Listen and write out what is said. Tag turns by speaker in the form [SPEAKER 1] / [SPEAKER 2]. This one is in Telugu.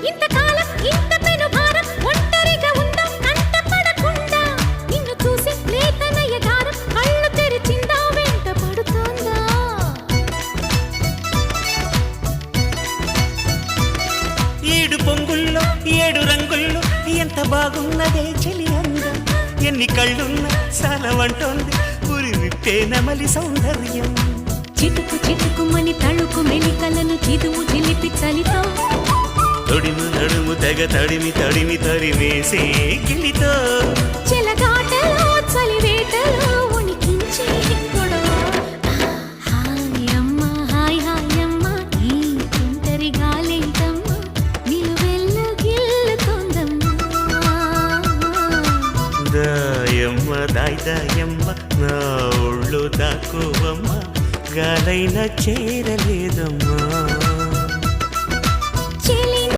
[SPEAKER 1] ఇంతకాలం ఇంత పెను భారం ఒంటరిగా ఉందా కంటపడకుండా నిన్ను చూసి లేతనయ గారం కళ్ళు తెరిచిందా వెంట పడుతోందా
[SPEAKER 2] ఏడు పొంగుల్లో ఏడు రంగుల్లో ఎంత బాగున్నదే చెలి అందం ఎన్ని కళ్ళున్నా సాలవంటోంది పురి విప్పే నమలి సౌందర్యం
[SPEAKER 1] చిటుకు చిటుకుమని తళుకు మెలికలను చిదువు చిలిపి చలితో
[SPEAKER 2] తొడిము నడుము తెగ తడిమి తడిమి తరిమేసే గిలితో
[SPEAKER 1] చెలగాటలో చలివేటలో ఉనికించే గొడవ హాయమ్మ హాయ్ హాయమ్మ ఈ తుంటరి గాలేంటమ్మ నిలువెల్ల గిల్లుతోందమ్మా
[SPEAKER 2] దాయమ్మ దాయ్ దాయమ్మ నా ఒళ్ళు దాకోవమ్మ గాలైన చేరలేదమ్మా